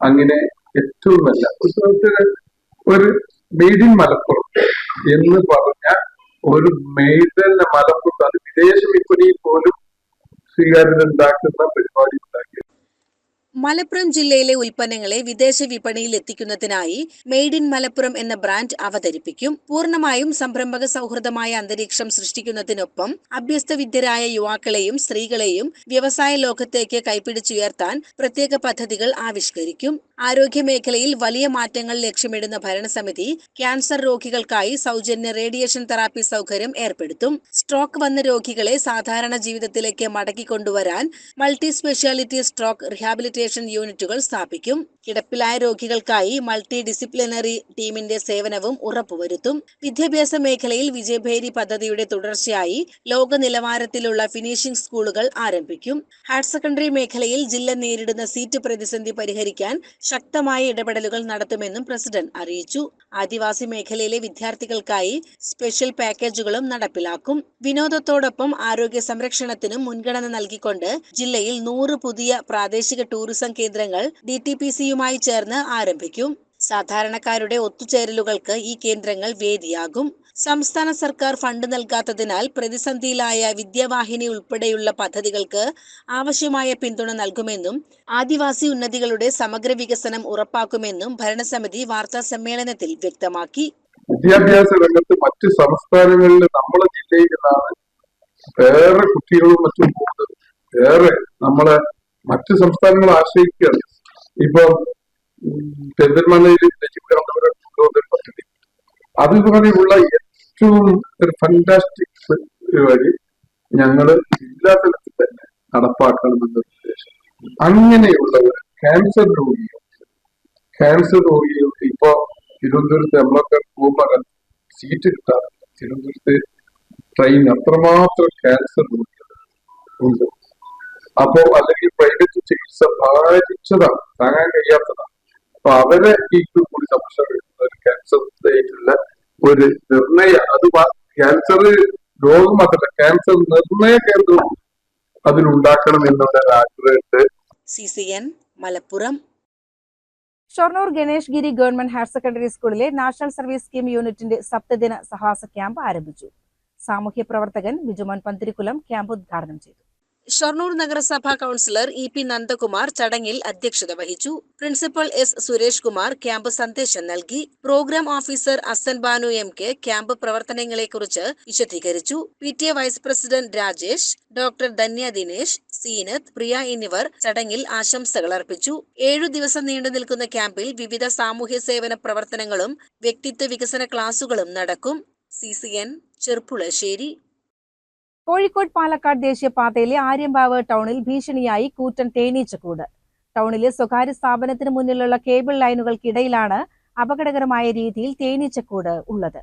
അങ്ങനെ ഏറ്റവും നല്ല ഒരു മെയ്ഡ് ഇൻ മലപ്പുറം എന്ന് പറഞ്ഞ ഒരു മെയ്ഡ് ഇൻ മലപ്പുറത്ത് അത് വിദേശ വിപണിയിൽ പോലും സ്വീകാര്യത ഉണ്ടാക്കുന്ന പരിപാടി ഉണ്ടാക്കി. മലപ്പുറം ജില്ലയിലെ ഉൽപ്പന്നങ്ങളെ വിദേശ വിപണിയിൽ എത്തിക്കുന്നതിനായി മെയ്ഡ് ഇൻ മലപ്പുറം എന്ന ബ്രാൻഡ് അവതരിപ്പിക്കും. പൂർണ്ണമായും സംരംഭക സൗഹൃദമായ അന്തരീക്ഷം സൃഷ്ടിക്കുന്നതിനൊപ്പം അഭ്യസ്തവിദ്യരായ യുവാക്കളെയും സ്ത്രീകളെയും വ്യവസായ ലോകത്തേക്ക് കൈപ്പിടിച്ചുയർത്താൻ പ്രത്യേക പദ്ധതികൾ ആവിഷ്കരിക്കും. ആരോഗ്യ മേഖലയിൽ വലിയ മാറ്റങ്ങൾ ലക്ഷ്യമിടുന്ന ഭരണസമിതി ക്യാൻസർ രോഗികൾക്കായി സൗജന്യ റേഡിയേഷൻ തെറാപ്പി സൗകര്യം ഏർപ്പെടുത്തും. സ്ട്രോക്ക് വന്ന രോഗികളെ സാധാരണ ജീവിതത്തിലേക്ക് മടക്കിക്കൊണ്ടുവരാൻ മൾട്ടി സ്പെഷ്യാലിറ്റി സ്ട്രോക്ക് റിഹാബിലിറ്റേഷൻ യൂണിറ്റുകൾ സ്ഥാപിക്കും. കിടപ്പിലായ രോഗികൾക്കായി മൾട്ടി ഡിസിപ്ലിനറി ടീമിന്റെ സേവനവും ഉറപ്പുവരുത്തും. വിദ്യാഭ്യാസ മേഖലയിൽ വിജയഭേരി പദ്ധതിയുടെ തുടർച്ചയായി ലോക നിലവാരത്തിലുള്ള ഫിനിഷിംഗ് സ്കൂളുകൾ ആരംഭിക്കും. ഹയർ സെക്കൻഡറി മേഖലയിൽ ജില്ല നേരിടുന്ന സീറ്റ് പ്രതിസന്ധി പരിഹരിക്കാൻ ശക്തമായ ഇടപെടലുകൾ നടത്തുമെന്നും പ്രസിഡന്റ് അറിയിച്ചു. ആദിവാസി മേഖലയിലെ വിദ്യാർത്ഥികൾക്കായി സ്പെഷ്യൽ പാക്കേജുകളും നടപ്പിലാക്കും. വിനോദത്തോടൊപ്പം ആരോഗ്യ സംരക്ഷണത്തിനും മുൻഗണന നൽകിക്കൊണ്ട് ജില്ലയിൽ 100 പുതിയ പ്രാദേശിക ടൂറിസം കേന്ദ്രങ്ങൾ DTPCയുമായി ചേർന്ന് ആരംഭിക്കും. സാധാരണക്കാരുടെ ഒത്തുചേരലുകൾക്ക് ഈ കേന്ദ്രങ്ങൾ വേദിയാകും. സംസ്ഥാന സർക്കാർ ഫണ്ട് നൽകാത്തതിനാൽ പ്രതിസന്ധിയിലായ വിദ്യാവാഹിനി ഉൾപ്പെടെയുള്ള പദ്ധതികൾക്ക് ആവശ്യമായ പിന്തുണ നൽകുമെന്നും ആദിവാസി ഉന്നതികളുടെ സമഗ്ര വികസനം ഉറപ്പാക്കുമെന്നും ഭരണസമിതി വാർത്താ സമ്മേളനത്തിൽ വ്യക്തമാക്കി. വിദ്യാഭ്യാസ രംഗത്ത് മറ്റ് സംസ്ഥാനങ്ങളിൽ നമ്മുടെ ജില്ലയിൽ നിന്നാണ് വേറെ കുട്ടികളും മറ്റും പോകുന്നത്. വേറെ നമ്മളെ മറ്റ് സംസ്ഥാനങ്ങളെ ആശ്രയിക്കുകയാണ്. ഇപ്പൊ പെരിന്തൽമണ്ണയിൽ കൊണ്ടുവന്നൊരു പദ്ധതി അതുപോലെയുള്ള ഏറ്റവും ഒരു ഫന്റാസ്റ്റിക് പരിപാടി ഞങ്ങള് ജില്ലാ തലത്തിൽ തന്നെ നടപ്പാക്കണമെന്ന ഉദ്ദേശം. അങ്ങനെയുള്ളവർ ക്യാൻസർ രോഗികൾക്ക് ഇപ്പൊ തിരുവനന്തപുരത്ത് നമ്മളൊക്കെ പോകുമ്പോൾ സീറ്റ് കിട്ടാറില്ല. തിരുവനന്തപുരത്ത് ട്രെയിൻ അത്രമാത്രം ക്യാൻസർ രോഗികൾ ഉണ്ട്. അപ്പോ അല്ലെങ്കിൽ പ്രൈവറ്റ് ചികിത്സ ഭാരിച്ചതാണ്, താങ്ങാൻ കഴിയാത്തതാണ്. അപ്പൊ അവരെ ഈ കൂടി സംശയം വരുന്ന ഒരു ക്യാൻസറിലേക്കുള്ള ഒരു അത് ക്യാൻസർ രോഗം മാത്രമല്ല, ക്യാൻസർ നിർണയ കേന്ദ്രവും അതിലുണ്ടാക്കണം എന്നുള്ള ആഗ്രഹത്തെ. CCN മലപ്പുറം. ഷൊർണൂർ ഗണേഷ് ഗിരി ഗവൺമെന്റ് ഹയർ സെക്കൻഡറി സ്കൂളിലെ നാഷണൽ സർവീസ് സ്കീം യൂണിറ്റിന്റെ സപ്തദിന സഹാസ ക്യാമ്പ് ആരംഭിച്ചു. സാമൂഹ്യ പ്രവർത്തകൻ ബിജുമോൻ പന്തിരിക്കുലം ക്യാമ്പ് ഉദ്ഘാടനം ചെയ്തു. ഷൊർണൂർ നഗരസഭാ കൌൺസിലർ EP നന്ദകുമാർ ചടങ്ങിൽ അധ്യക്ഷത വഹിച്ചു. Principal S Suresh Kumar camp സന്ദേശം നൽകി. Programme officer Asan Banu MK camp പ്രവർത്തനങ്ങളെക്കുറിച്ച് വിശദീകരിച്ചു. PTA vice president Rajesh, doctor Dhanya Dinesh, Seenath, Priya എന്നിവർ ചടങ്ങിൽ ആശംസകൾ അർപ്പിച്ചു. 7 ദിവസം നീണ്ടു നിൽക്കുന്ന ക്യാമ്പിൽ വിവിധ സാമൂഹ്യ സേവന പ്രവർത്തനങ്ങളും വ്യക്തിത്വ വികസന ക്ലാസുകളും നടക്കും. CCN ചെർപ്പുളശ്ശേരി. കോഴിക്കോട് പാലക്കാട് ദേശീയപാതയിലെ ആര്യമ്പാവ് ടൗണിൽ ഭീഷണിയായി കൂറ്റൻ തേനീച്ചക്കൂട്. ടൗണിലെ സ്വകാര്യ സ്ഥാപനത്തിന് മുന്നിലുള്ള കേബിൾ ലൈനുകൾക്കിടയിലാണ് അപകടകരമായ രീതിയിൽ തേനീച്ചക്കൂട് ഉള്ളത്.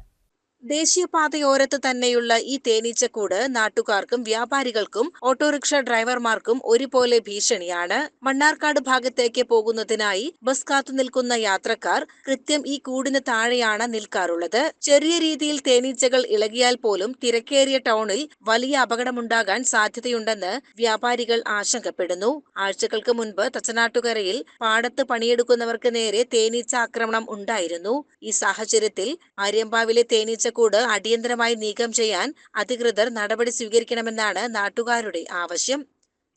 ദേശീയപാതയോരത്ത് തന്നെയുള്ള ഈ തേനീച്ചക്കൂട് നാട്ടുകാർക്കും വ്യാപാരികൾക്കും ഓട്ടോറിക്ഷ ഡ്രൈവർമാർക്കും ഒരുപോലെ ഭീഷണിയാണ്. മണ്ണാർക്കാട് ഭാഗത്തേക്ക് പോകുന്നതിനായി ബസ് കാത്തുനിൽക്കുന്ന യാത്രക്കാർ കൃത്യം ഈ കൂടിന് താഴെയാണ് നിൽക്കാറുള്ളത്. ചെറിയ രീതിയിൽ തേനീച്ചകൾ ഇളകിയാൽ പോലും തിരക്കേറിയ ടൗണിൽ വലിയ അപകടമുണ്ടാകാൻ സാധ്യതയുണ്ടെന്ന് വ്യാപാരികൾ ആശങ്കപ്പെടുന്നു. ആഴ്ചകൾക്ക് മുൻപ് തച്ചനാട്ടുകരയിൽ പാടത്ത് പണിയെടുക്കുന്നവർക്ക് നേരെ തേനീച്ച ആക്രമണം ഉണ്ടായിരുന്നു. ഈ സാഹചര്യത്തിൽ ആര്യമ്പാവിലെ തേനീച്ച കൂട് അടിയന്തരമായി നീക്കം ചെയ്യാൻ അധികൃതർ നടപടി സ്വീകരിക്കണമെന്നാണ് നാട്ടുകാരുടെ ആവശ്യം.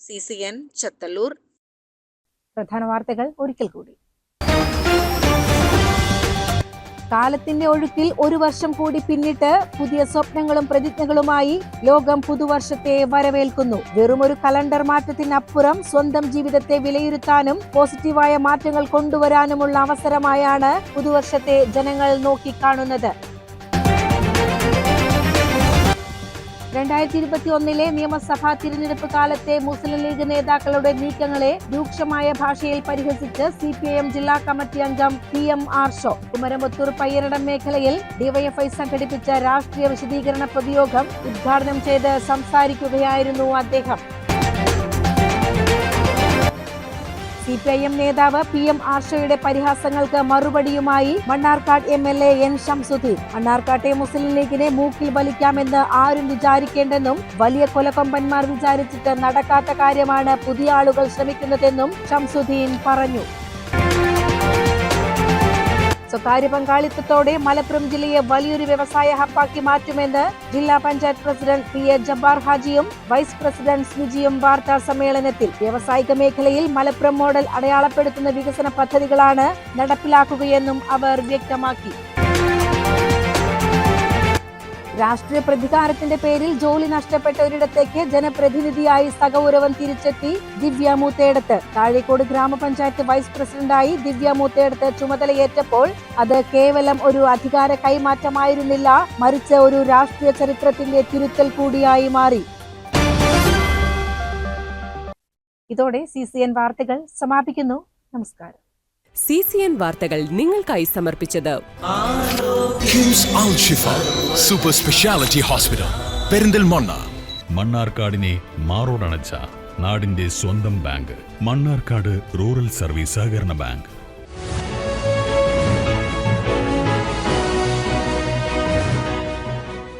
CCN ചത്തല്ലൂർ. പ്രധാന വാർത്തകൾ ഒരിക്കൽ കൂടി. കാലത്തിന്റെ ഒഴുക്കിൽ 1 വർഷം കൂടി പിന്നിട്ട് പുതിയ സ്വപ്നങ്ങളും പ്രതിജ്ഞകളുമായി ലോകം പുതുവർഷത്തെ വരവേൽക്കുന്നു. വെറുമൊരു കലണ്ടർ മാറ്റത്തിനപ്പുറം സ്വന്തം ജീവിതത്തെ വിലയിരുത്താനും പോസിറ്റീവായ മാറ്റങ്ങൾ കൊണ്ടുവരാനുമുള്ള അവസരമായാണ് പുതുവർഷത്തെ ജനങ്ങൾ നോക്കിക്കാണുന്നത്. 2021 നിയമസഭാ തിരഞ്ഞെടുപ്പ് കാലത്തെ മുസ്ലിം ലീഗ് നേതാക്കളുടെ നീക്കങ്ങളെ രൂക്ഷമായ ഭാഷയിൽ പരിഹസിച്ച് CPIM ജില്ലാ കമ്മിറ്റി അംഗം PM ആർഷോ കുമരമ്പത്തൂർ പയ്യനടം മേഖലയിൽ ഡിവൈഎഫ്ഐ സംഘടിപ്പിച്ച രാഷ്ട്രീയ വിശദീകരണ പൊതുയോഗം ഉദ്ഘാടനം ചെയ്ത് സംസാരിക്കുകയായിരുന്നു അദ്ദേഹം. CPIM നേതാവ് PM ആർഷയുടെ പരിഹാസങ്ങൾക്ക് മറുപടിയുമായി മണ്ണാർക്കാട് MLA N ഷംസുദ്ദീൻ മണ്ണാർക്കാട്ടെ മുസ്ലിം ലീഗിനെ മൂക്കിൽ വലിക്കാമെന്ന് ആരും വിചാരിക്കേണ്ടെന്നും വലിയ കൊലക്കൊമ്പന്മാർ വിചാരിച്ചിട്ട് നടക്കാത്ത കാര്യമാണ് പുതിയ ആളുകൾ ശ്രമിക്കുന്നതെന്നും ഷംസുദ്ദീൻ പറഞ്ഞു. സ്വകാര്യ പങ്കാളിത്തത്തോടെ മലപ്പുറം ജില്ലയെ വലിയൊരു വ്യവസായ ഹബ്ബാക്കി മാറ്റുമെന്ന് ജില്ലാ പഞ്ചായത്ത് പ്രസിഡന്റ് PA ജബ്ബാർ ഹാജിയും വൈസ് പ്രസിഡന്റ് സ്മിജിയും വാർത്താ സമ്മേളനത്തിൽ വ്യാവസായിക മേഖലയിൽ മലപ്പുറം മോഡൽ അടയാളപ്പെടുത്തുന്ന വികസന പദ്ധതികളാണ് നടപ്പിലാക്കുകയെന്നും അവർ വ്യക്തമാക്കി. രാഷ്ട്രീയ പ്രതികാരത്തിന്റെ പേരിൽ ജോലി നഷ്ടപ്പെട്ട ഒരിടത്തേക്ക് ജനപ്രതിനിധിയായി സഗൗരവം തിരിച്ചെത്തി ദിവ്യ മൂത്തേടത്ത്. താഴേക്കോട് ഗ്രാമപഞ്ചായത്ത് വൈസ് പ്രസിഡന്റായി ദിവ്യ മൂത്തേടത്ത് ചുമതലയേറ്റപ്പോൾ അത് കേവലം ഒരു അധികാര കൈമാറ്റമായിരുന്നില്ല, മറിച്ച് ഒരു രാഷ്ട്രീയ ചരിത്രത്തിന്റെ തിരുത്തൽ കൂടിയായി മാറി. ഇതോടെ CCN വാർത്തകൾ സമാപിക്കുന്നു. നമസ്കാരം. CCN വാർത്തകൾ നിങ്ങൾക്കായി സമർപ്പിച്ചത് കിംസ് അൽ ഷിഫ സൂപ്പർ സ്പെഷ്യാലിറ്റി ഹോസ്പിറ്റൽ പെരിന്തൽമണ്ണ. മണ്ണാർക്കാടിനെ മാറോടണച്ച നാടിന്റെ സ്വന്തം ബാങ്ക് മണ്ണാർക്കാട് റൂറൽ സർവീസ് സഹകരണ ബാങ്ക്.